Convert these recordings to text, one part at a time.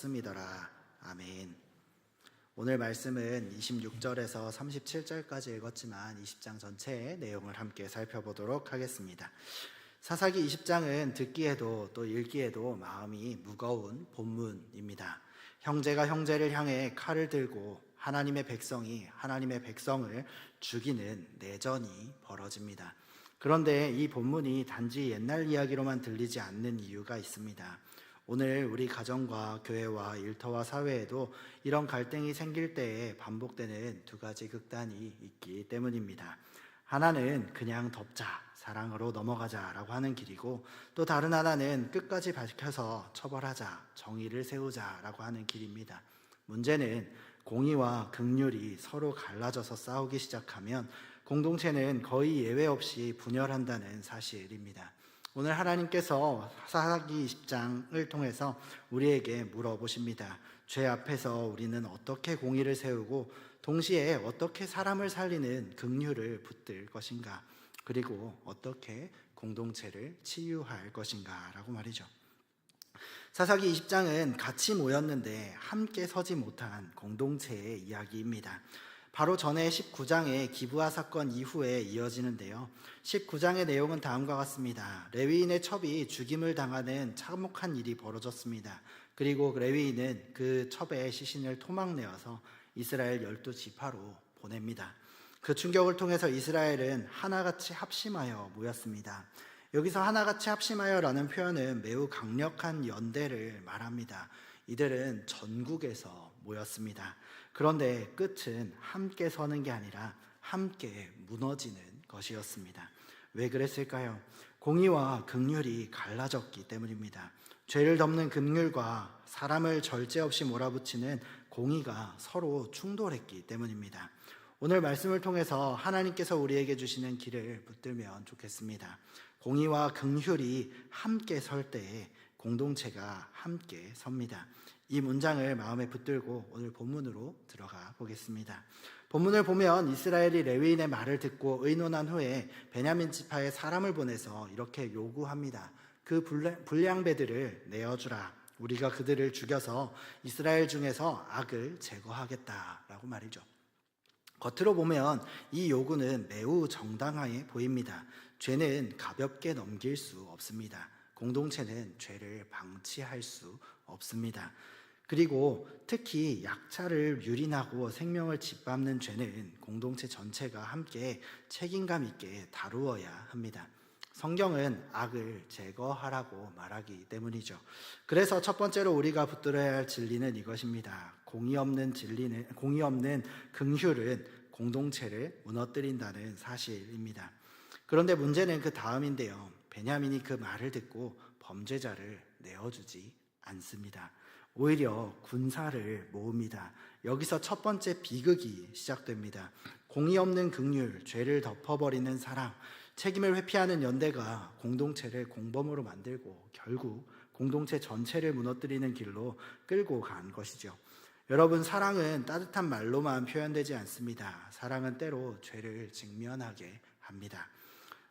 믿어라. 아멘. 오늘 말씀은 26절에서 37절까지 읽었지만 20장 전체의 내용을 함께 살펴보도록 하겠습니다. 사사기 20장은 듣기에도 또 읽기에도 마음이 무거운 본문입니다. 형제가 형제를 향해 칼을 들고 하나님의 백성이 하나님의 백성을 죽이는 내전이 벌어집니다. 그런데 이 본문이 단지 옛날 이야기로만 들리지 않는 이유가 있습니다. 오늘 우리 가정과 교회와 일터와 사회에도 이런 갈등이 생길 때에 반복되는 두 가지 극단이 있기 때문입니다. 하나는 그냥 덮자, 사랑으로 넘어가자라고 하는 길이고, 또 다른 하나는 끝까지 밝혀서 처벌하자, 정의를 세우자라고 하는 길입니다. 문제는 공의와 긍휼이 서로 갈라져서 싸우기 시작하면 공동체는 거의 예외 없이 분열한다는 사실입니다. 오늘 하나님께서 사사기 20장을 통해서 우리에게 물어보십니다. 죄 앞에서 우리는 어떻게 공의를 세우고 동시에 어떻게 사람을 살리는 긍휼을 붙들 것인가, 그리고 어떻게 공동체를 치유할 것인가 라고 말이죠. 사사기 20장은 같이 모였는데 함께 서지 못한 공동체의 이야기입니다. 바로 전에 19장의 기브아 사건 이후에 이어지는데요. 19장의 내용은 다음과 같습니다. 레위인의 첩이 죽임을 당하는 참혹한 일이 벌어졌습니다. 그리고 레위인은 그 첩의 시신을 토막내어서 이스라엘 12지파로 보냅니다. 그 충격을 통해서 이스라엘은 하나같이 합심하여 모였습니다. 여기서 하나같이 합심하여라는 표현은 매우 강력한 연대를 말합니다. 이들은 전국에서 모였습니다. 그런데 끝은 함께 서는 게 아니라 함께 무너지는 것이었습니다. 왜 그랬을까요? 공의와 긍휼이 갈라졌기 때문입니다. 죄를 덮는 긍휼과 사람을 절제 없이 몰아붙이는 공의가 서로 충돌했기 때문입니다. 오늘 말씀을 통해서 하나님께서 우리에게 주시는 길을 붙들면 좋겠습니다. 공의와 긍휼이 함께 설 때에 공동체가 함께 섭니다. 이 문장을 마음에 붙들고 오늘 본문으로 들어가 보겠습니다. 본문을 보면 이스라엘이 레위인의 말을 듣고 의논한 후에 베냐민 지파에 사람을 보내서 이렇게 요구합니다. 그 불량배들을 내어주라. 우리가 그들을 죽여서 이스라엘 중에서 악을 제거하겠다라고 말이죠. 겉으로 보면 이 요구는 매우 정당해 보입니다. 죄는 가볍게 넘길 수 없습니다. 공동체는 죄를 방치할 수 없습니다. 그리고 특히 약자를 유린하고 생명을 짓밟는 죄는 공동체 전체가 함께 책임감 있게 다루어야 합니다. 성경은 악을 제거하라고 말하기 때문이죠. 그래서 첫 번째로 우리가 붙들어야 할 진리는 이것입니다. 공의 없는 긍휼은 공동체를 무너뜨린다는 사실입니다. 그런데 문제는 그 다음인데요. 베냐민이 그 말을 듣고 범죄자를 내어주지 않습니다. 오히려 군사를 모읍니다. 여기서 첫 번째 비극이 시작됩니다. 공의 없는 긍휼, 죄를 덮어버리는 사랑, 책임을 회피하는 연대가 공동체를 공범으로 만들고 결국 공동체 전체를 무너뜨리는 길로 끌고 간 것이죠. 여러분, 사랑은 따뜻한 말로만 표현되지 않습니다. 사랑은 때로 죄를 직면하게 합니다.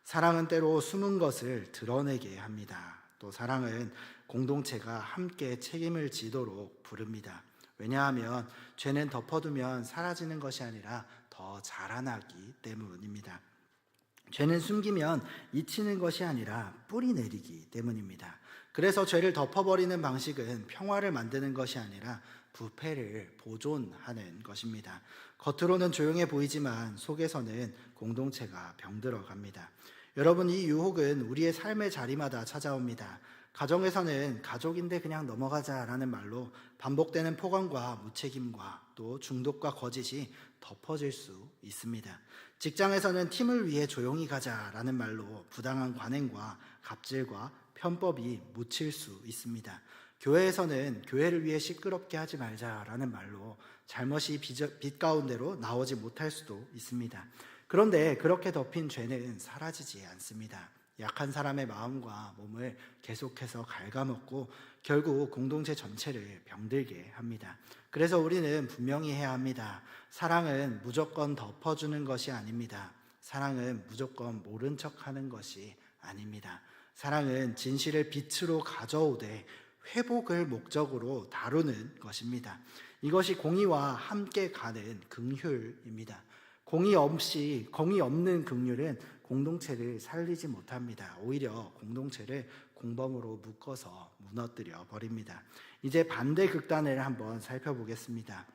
사랑은 때로 숨은 것을 드러내게 합니다. 또 사랑은 공동체가 함께 책임을 지도록 부릅니다. 왜냐하면 죄는 덮어두면 사라지는 것이 아니라 더 자라나기 때문입니다. 죄는 숨기면 잊히는 것이 아니라 뿌리 내리기 때문입니다. 그래서 죄를 덮어버리는 방식은 평화를 만드는 것이 아니라 부패를 보존하는 것입니다. 겉으로는 조용해 보이지만 속에서는 공동체가 병들어갑니다. 여러분, 이 유혹은 우리의 삶의 자리마다 찾아옵니다. 가정에서는 가족인데 그냥 넘어가자라는 말로 반복되는 폭언과 무책임과 또 중독과 거짓이 덮어질 수 있습니다. 직장에서는 팀을 위해 조용히 가자라는 말로 부당한 관행과 갑질과 편법이 묻힐 수 있습니다. 교회에서는 교회를 위해 시끄럽게 하지 말자라는 말로 잘못이 빛 가운데로 나오지 못할 수도 있습니다. 그런데 그렇게 덮인 죄는 사라지지 않습니다. 약한 사람의 마음과 몸을 계속해서 갉아먹고 결국 공동체 전체를 병들게 합니다. 그래서 우리는 분명히 해야 합니다. 사랑은 무조건 덮어주는 것이 아닙니다. 사랑은 무조건 모른 척하는 것이 아닙니다. 사랑은 진실을 빛으로 가져오되 회복을 목적으로 다루는 것입니다. 이것이 공의와 함께 가는 긍휼입니다. 공의 없는 긍휼은 공동체를 살리지 못합니다. 오히려 공동체를 공범으로 묶어서 무너뜨려 버립니다. 이제 반대 극단을 한번 살펴보겠습니다.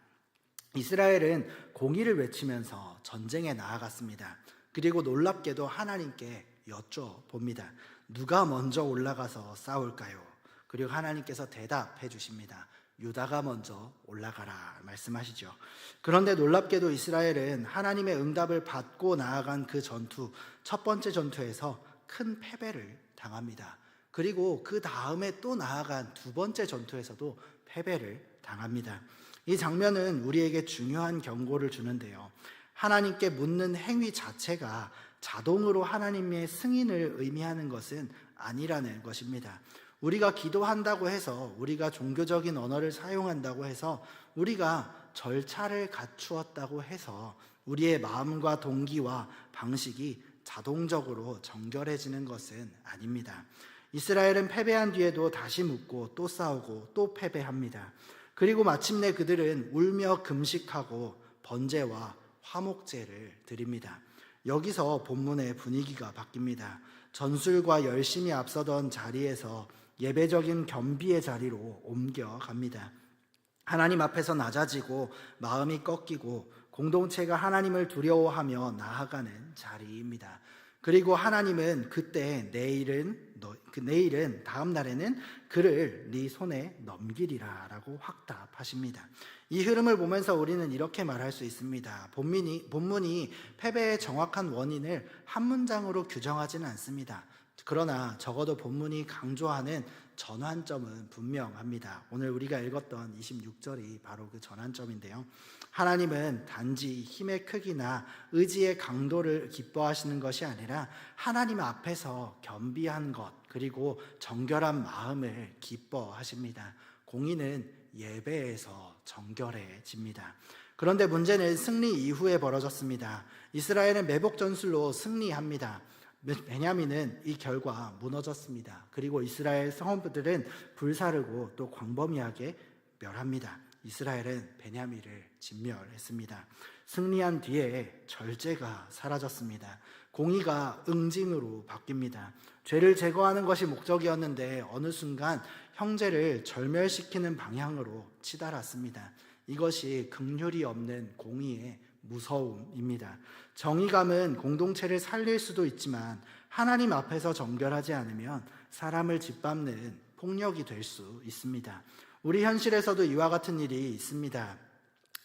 이스라엘은 공의를 외치면서 전쟁에 나아갔습니다. 그리고 놀랍게도 하나님께 여쭤봅니다. 누가 먼저 올라가서 싸울까요? 그리고 하나님께서 대답해 주십니다. 유다가 먼저 올라가라 말씀하시죠. 그런데 놀랍게도 이스라엘은 하나님의 응답을 받고 나아간 그 전투, 첫 번째 전투에서 큰 패배를 당합니다. 그리고 그 다음에 또 나아간 두 번째 전투에서도 패배를 당합니다. 이 장면은 우리에게 중요한 경고를 주는데요. 하나님께 묻는 행위 자체가 자동으로 하나님의 승인을 의미하는 것은 아니라는 것입니다. 우리가 기도한다고 해서, 우리가 종교적인 언어를 사용한다고 해서, 우리가 절차를 갖추었다고 해서 우리의 마음과 동기와 방식이 자동적으로 정결해지는 것은 아닙니다. 이스라엘은 패배한 뒤에도 다시 묻고 또 싸우고 또 패배합니다. 그리고 마침내 그들은 울며 금식하고 번제와 화목제를 드립니다. 여기서 본문의 분위기가 바뀝니다. 전술과 열심히 앞서던 자리에서 예배적인 겸비의 자리로 옮겨갑니다. 하나님 앞에서 낮아지고 마음이 꺾이고 공동체가 하나님을 두려워하며 나아가는 자리입니다. 그리고 하나님은 그때 내일은 다음 날에는 그를 네 손에 넘기리라 라고 확답하십니다. 이 흐름을 보면서 우리는 이렇게 말할 수 있습니다. 본문이 패배의 정확한 원인을 한 문장으로 규정하지는 않습니다. 그러나 적어도 본문이 강조하는 전환점은 분명합니다. 오늘 우리가 읽었던 26절이 바로 그 전환점인데요. 하나님은 단지 힘의 크기나 의지의 강도를 기뻐하시는 것이 아니라 하나님 앞에서 겸비한 것, 그리고 정결한 마음을 기뻐하십니다. 공의는 예배에서 정결해집니다. 그런데 문제는 승리 이후에 벌어졌습니다. 이스라엘은 매복 전술로 승리합니다. 베냐민은 이 결과 무너졌습니다. 그리고 이스라엘 성원들은 불사르고 또 광범위하게 멸합니다. 이스라엘은 베냐민을 진멸했습니다. 승리한 뒤에 절제가 사라졌습니다. 공의가 응징으로 바뀝니다. 죄를 제거하는 것이 목적이었는데 어느 순간 형제를 절멸시키는 방향으로 치달았습니다. 이것이 긍휼이 없는 공의의 무서움입니다. 정의감은 공동체를 살릴 수도 있지만 하나님 앞에서 정결하지 않으면 사람을 짓밟는 폭력이 될 수 있습니다. 우리 현실에서도 이와 같은 일이 있습니다.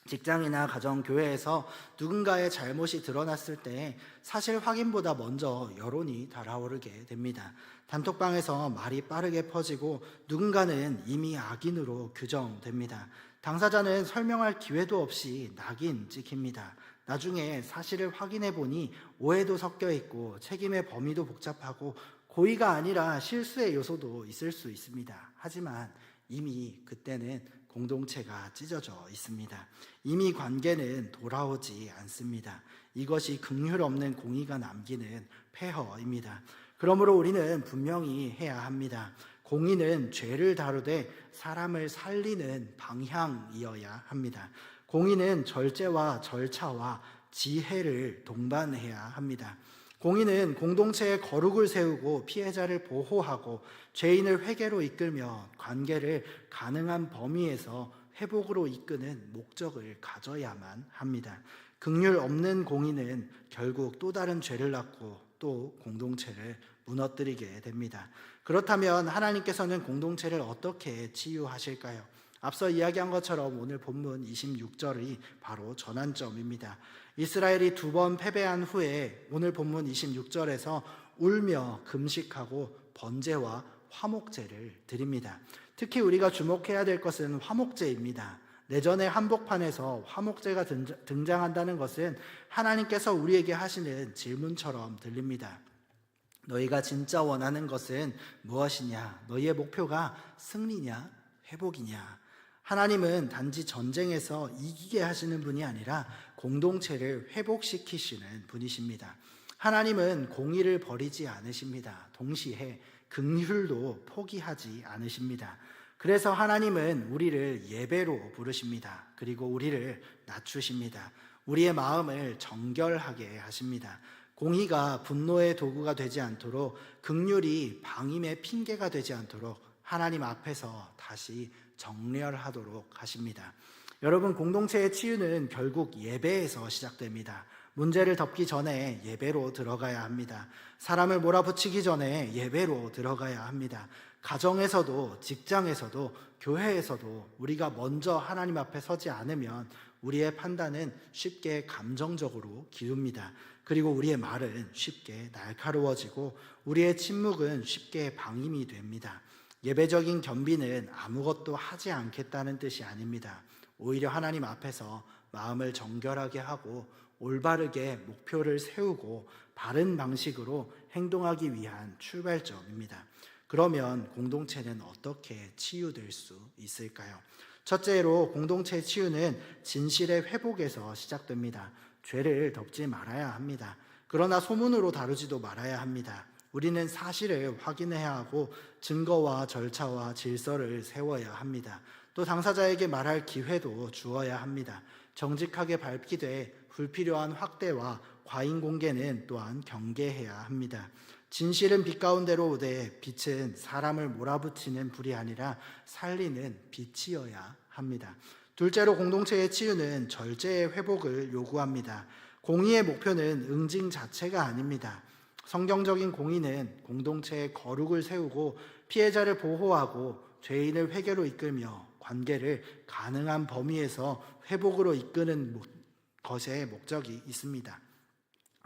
직장이나 가정, 교회에서 누군가의 잘못이 드러났을 때 사실 확인보다 먼저 여론이 달아오르게 됩니다. 단톡방에서 말이 빠르게 퍼지고 누군가는 이미 악인으로 규정됩니다. 당사자는 설명할 기회도 없이 낙인 찍힙니다. 나중에 사실을 확인해 보니 오해도 섞여 있고 책임의 범위도 복잡하고 고의가 아니라 실수의 요소도 있을 수 있습니다. 하지만 이미 그때는 공동체가 찢어져 있습니다. 이미 관계는 돌아오지 않습니다. 이것이 긍휼 없는 공의가 남기는 폐허입니다. 그러므로 우리는 분명히 해야 합니다. 공의는 죄를 다루되 사람을 살리는 방향이어야 합니다. 공의는 절제와 절차와 지혜를 동반해야 합니다. 공의는 공동체의 거룩을 세우고 피해자를 보호하고 죄인을 회개로 이끌며 관계를 가능한 범위에서 회복으로 이끄는 목적을 가져야만 합니다. 긍휼 없는 공의는 결국 또 다른 죄를 낳고 또 공동체를 무너뜨리게 됩니다. 그렇다면 하나님께서는 공동체를 어떻게 치유하실까요? 앞서 이야기한 것처럼 오늘 본문 26절이 바로 전환점입니다. 이스라엘이 두 번 패배한 후에 오늘 본문 26절에서 울며 금식하고 번제와 화목제를 드립니다. 특히 우리가 주목해야 될 것은 화목제입니다. 내전의 한복판에서 화목제가 등장한다는 것은 하나님께서 우리에게 하시는 질문처럼 들립니다. 너희가 진짜 원하는 것은 무엇이냐? 너희의 목표가 승리냐? 회복이냐? 하나님은 단지 전쟁에서 이기게 하시는 분이 아니라 공동체를 회복시키시는 분이십니다. 하나님은 공의를 버리지 않으십니다. 동시에 긍휼도 포기하지 않으십니다. 그래서 하나님은 우리를 예배로 부르십니다. 그리고 우리를 낮추십니다. 우리의 마음을 정결하게 하십니다. 공의가 분노의 도구가 되지 않도록, 긍휼이 방임의 핑계가 되지 않도록 하나님 앞에서 다시 정렬하도록 하십니다. 여러분, 공동체의 치유는 결국 예배에서 시작됩니다. 문제를 덮기 전에 예배로 들어가야 합니다. 사람을 몰아붙이기 전에 예배로 들어가야 합니다. 가정에서도, 직장에서도, 교회에서도 우리가 먼저 하나님 앞에 서지 않으면 우리의 판단은 쉽게 감정적으로 기웁니다. 그리고 우리의 말은 쉽게 날카로워지고 우리의 침묵은 쉽게 방임이 됩니다. 예배적인 겸비는 아무것도 하지 않겠다는 뜻이 아닙니다. 오히려 하나님 앞에서 마음을 정결하게 하고 올바르게 목표를 세우고 바른 방식으로 행동하기 위한 출발점입니다. 그러면 공동체는 어떻게 치유될 수 있을까요? 첫째로, 공동체의 치유는 진실의 회복에서 시작됩니다. 죄를 덮지 말아야 합니다. 그러나 소문으로 다루지도 말아야 합니다. 우리는 사실을 확인해야 하고 증거와 절차와 질서를 세워야 합니다. 또 당사자에게 말할 기회도 주어야 합니다. 정직하게 밝히되 불필요한 확대와 과잉 공개는 또한 경계해야 합니다. 진실은 빛 가운데로 오되 빛은 사람을 몰아붙이는 불이 아니라 살리는 빛이어야 합니다. 둘째로, 공동체의 치유는 절제의 회복을 요구합니다. 공의의 목표는 응징 자체가 아닙니다. 성경적인 공의는 공동체의 거룩을 세우고 피해자를 보호하고 죄인을 회개로 이끌며 관계를 가능한 범위에서 회복으로 이끄는 것에 목적이 있습니다.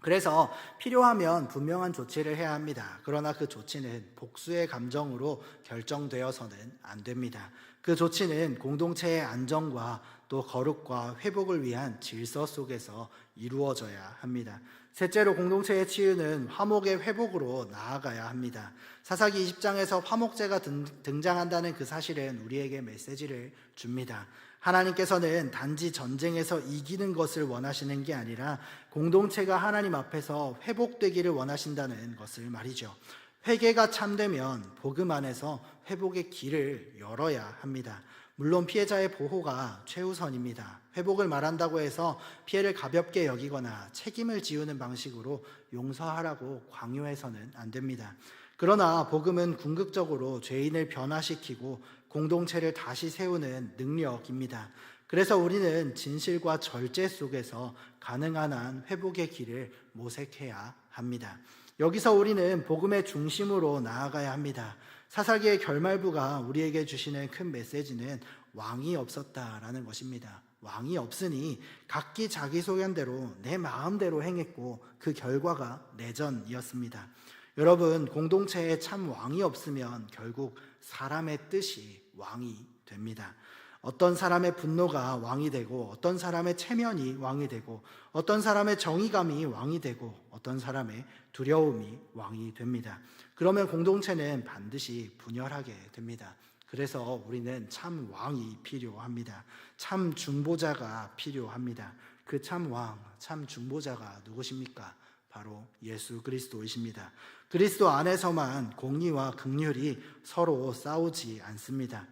그래서 필요하면 분명한 조치를 해야 합니다. 그러나 그 조치는 복수의 감정으로 결정되어서는 안 됩니다. 그 조치는 공동체의 안정과 또 거룩과 회복을 위한 질서 속에서 이루어져야 합니다. 셋째로, 공동체의 치유는 화목의 회복으로 나아가야 합니다. 사사기 20장에서 화목제가 등장한다는 그 사실은 우리에게 메시지를 줍니다. 하나님께서는 단지 전쟁에서 이기는 것을 원하시는 게 아니라 공동체가 하나님 앞에서 회복되기를 원하신다는 것을 말이죠. 회개가 참되면 복음 안에서 회복의 길을 열어야 합니다. 물론 피해자의 보호가 최우선입니다. 회복을 말한다고 해서 피해를 가볍게 여기거나 책임을 지우는 방식으로 용서하라고 강요해서는 안 됩니다. 그러나 복음은 궁극적으로 죄인을 변화시키고 공동체를 다시 세우는 능력입니다. 그래서 우리는 진실과 절제 속에서 가능한 한 회복의 길을 모색해야 합니다. 여기서 우리는 복음의 중심으로 나아가야 합니다. 사사기의 결말부가 우리에게 주시는 큰 메시지는 왕이 없었다라는 것입니다. 왕이 없으니 각기 자기 소견대로 내 마음대로 행했고 그 결과가 내전이었습니다. 여러분, 공동체에 참 왕이 없으면 결국 사람의 뜻이 왕이 됩니다. 어떤 사람의 분노가 왕이 되고 어떤 사람의 체면이 왕이 되고 어떤 사람의 정의감이 왕이 되고 어떤 사람의 두려움이 왕이 됩니다. 그러면 공동체는 반드시 분열하게 됩니다. 그래서 우리는 참 왕이 필요합니다. 참 중보자가 필요합니다. 그 참 왕, 참 중보자가 누구십니까? 바로 예수 그리스도이십니다. 그리스도 안에서만 공의와 긍휼이 서로 싸우지 않습니다.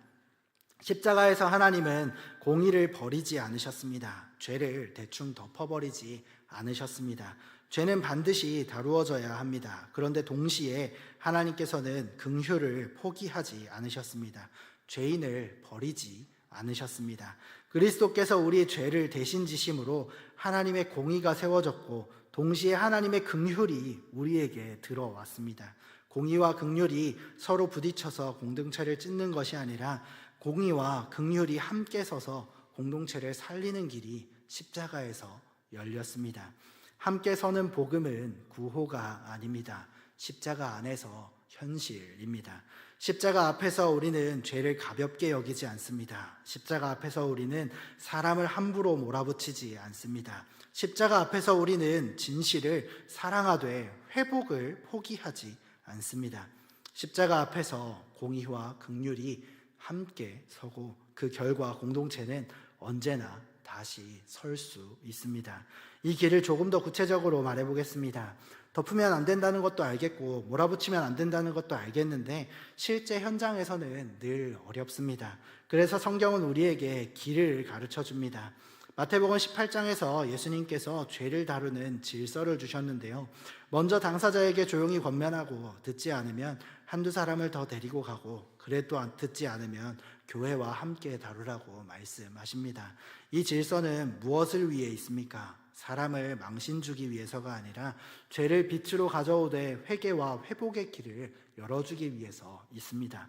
십자가에서 하나님은 공의를 버리지 않으셨습니다. 죄를 대충 덮어버리지 않으셨습니다. 죄는 반드시 다루어져야 합니다. 그런데 동시에 하나님께서는 긍휼을 포기하지 않으셨습니다. 죄인을 버리지 않으셨습니다. 그리스도께서 우리의 죄를 대신 지심으로 하나님의 공의가 세워졌고 동시에 하나님의 긍휼이 우리에게 들어왔습니다. 공의와 긍휼이 서로 부딪혀서 공동체를 찢는 것이 아니라 공의와 긍휼이 함께 서서 공동체를 살리는 길이 십자가에서 열렸습니다. 함께 서는 복음은 구호가 아닙니다. 십자가 안에서 현실입니다. 십자가 앞에서 우리는 죄를 가볍게 여기지 않습니다. 십자가 앞에서 우리는 사람을 함부로 몰아붙이지 않습니다. 십자가 앞에서 우리는 진실을 사랑하되 회복을 포기하지 않습니다. 십자가 앞에서 공의와 긍휼이 함께 서고 그 결과 공동체는 언제나 다시 설 수 있습니다. 이 길을 조금 더 구체적으로 말해 보겠습니다. 덮으면 안 된다는 것도 알겠고 몰아붙이면 안 된다는 것도 알겠는데 실제 현장에서는 늘 어렵습니다. 그래서 성경은 우리에게 길을 가르쳐 줍니다. 마태복음 18장에서 예수님께서 죄를 다루는 질서를 주셨는데요. 먼저 당사자에게 조용히 권면하고 듣지 않으면 한두 사람을 더 데리고 가고 그래도 듣지 않으면 교회와 함께 다루라고 말씀하십니다. 이 질서는 무엇을 위해 있습니까? 사람을 망신 주기 위해서가 아니라 죄를 빛으로 가져오되 회개와 회복의 길을 열어주기 위해서 있습니다.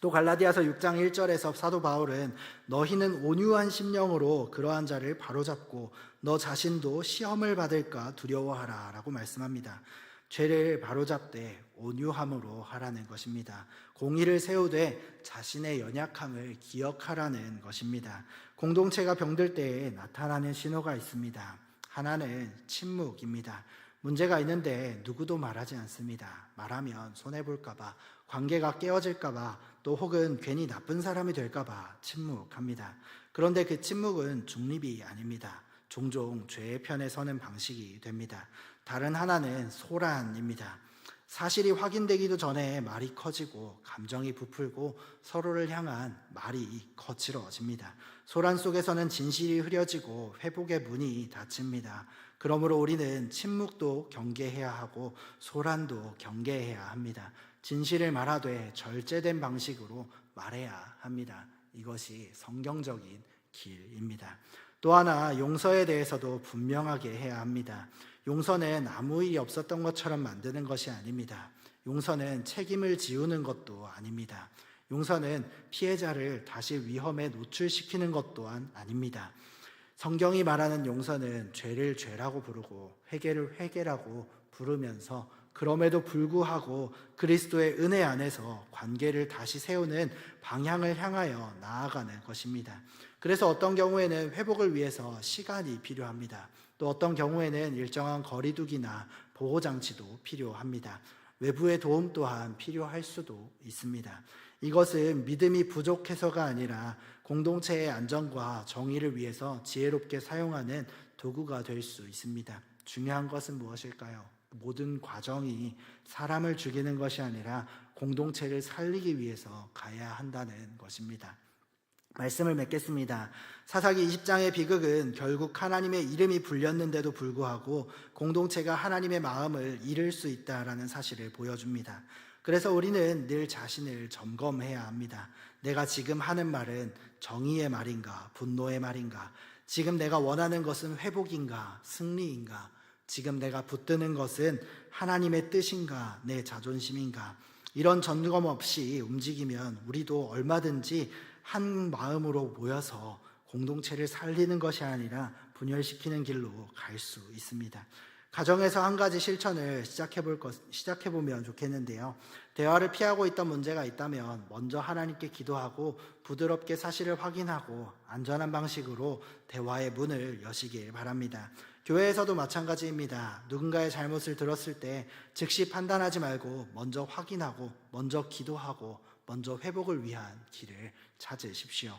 또 갈라디아서 6장 1절에서 사도 바울은 너희는 온유한 심령으로 그러한 자를 바로잡고 너 자신도 시험을 받을까 두려워하라 라고 말씀합니다. 죄를 바로잡되 온유함으로 하라는 것입니다. 공의를 세우되 자신의 연약함을 기억하라는 것입니다. 공동체가 병들 때에 나타나는 신호가 있습니다. 하나는 침묵입니다. 문제가 있는데 누구도 말하지 않습니다. 말하면 손해볼까봐, 관계가 깨어질까봐, 또 혹은 괜히 나쁜 사람이 될까봐 침묵합니다. 그런데 그 침묵은 중립이 아닙니다. 종종 죄의 편에 서는 방식이 됩니다. 다른 하나는 소란입니다. 사실이 확인되기도 전에 말이 커지고 감정이 부풀고 서로를 향한 말이 거칠어집니다. 소란 속에서는 진실이 흐려지고 회복의 문이 닫힙니다. 그러므로 우리는 침묵도 경계해야 하고 소란도 경계해야 합니다. 진실을 말하되 절제된 방식으로 말해야 합니다. 이것이 성경적인 길입니다. 또 하나 용서에 대해서도 분명하게 해야 합니다. 용서는 아무 일이 없었던 것처럼 만드는 것이 아닙니다. 용서는 책임을 지우는 것도 아닙니다. 용서는 피해자를 다시 위험에 노출시키는 것 또한 아닙니다. 성경이 말하는 용서는 죄를 죄라고 부르고 회개를 회개라고 부르면서 그럼에도 불구하고 그리스도의 은혜 안에서 관계를 다시 세우는 방향을 향하여 나아가는 것입니다. 그래서 어떤 경우에는 회복을 위해서 시간이 필요합니다. 또 어떤 경우에는 일정한 거리두기나 보호장치도 필요합니다. 외부의 도움 또한 필요할 수도 있습니다. 이것은 믿음이 부족해서가 아니라 공동체의 안전과 정의를 위해서 지혜롭게 사용하는 도구가 될 수 있습니다. 중요한 것은 무엇일까요? 모든 과정이 사람을 죽이는 것이 아니라 공동체를 살리기 위해서 가야 한다는 것입니다. 말씀을 맺겠습니다. 사사기 20장의 비극은 결국 하나님의 이름이 불렸는데도 불구하고 공동체가 하나님의 마음을 잃을 수 있다라는 사실을 보여줍니다. 그래서 우리는 늘 자신을 점검해야 합니다. 내가 지금 하는 말은 정의의 말인가, 분노의 말인가? 지금 내가 원하는 것은 회복인가, 승리인가? 지금 내가 붙드는 것은 하나님의 뜻인가, 내 자존심인가? 이런 점검 없이 움직이면 우리도 얼마든지 한 마음으로 모여서 공동체를 살리는 것이 아니라 분열시키는 길로 갈 수 있습니다. 가정에서 한 가지 실천을 시작해보면 좋겠는데요. 대화를 피하고 있던 문제가 있다면 먼저 하나님께 기도하고 부드럽게 사실을 확인하고 안전한 방식으로 대화의 문을 여시길 바랍니다. 교회에서도 마찬가지입니다. 누군가의 잘못을 들었을 때 즉시 판단하지 말고 먼저 확인하고 먼저 기도하고 먼저 회복을 위한 길을 찾으십시오.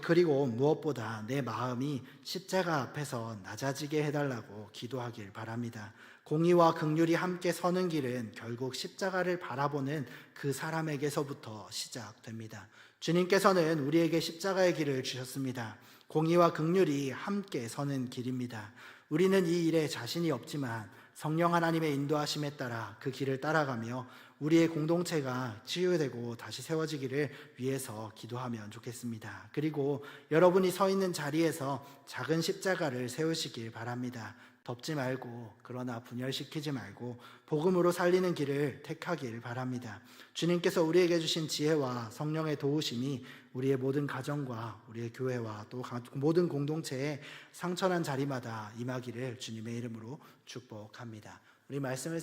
그리고 무엇보다 내 마음이 십자가 앞에서 낮아지게 해달라고 기도하길 바랍니다. 공의와 긍휼이 함께 서는 길은 결국 십자가를 바라보는 그 사람에게서부터 시작됩니다. 주님께서는 우리에게 십자가의 길을 주셨습니다. 공의와 긍휼이 함께 서는 길입니다. 우리는 이 일에 자신이 없지만 성령 하나님의 인도하심에 따라 그 길을 따라가며 우리의 공동체가 치유되고 다시 세워지기를 위해서 기도하면 좋겠습니다. 그리고 여러분이 서 있는 자리에서 작은 십자가를 세우시길 바랍니다. 덮지 말고 그러나 분열시키지 말고 복음으로 살리는 길을 택하길 바랍니다. 주님께서 우리에게 주신 지혜와 성령의 도우심이 우리의 모든 가정과 우리의 교회와 또 모든 공동체에 상처난 자리마다 임하기를 주님의 이름으로 축복합니다. 우리 말씀을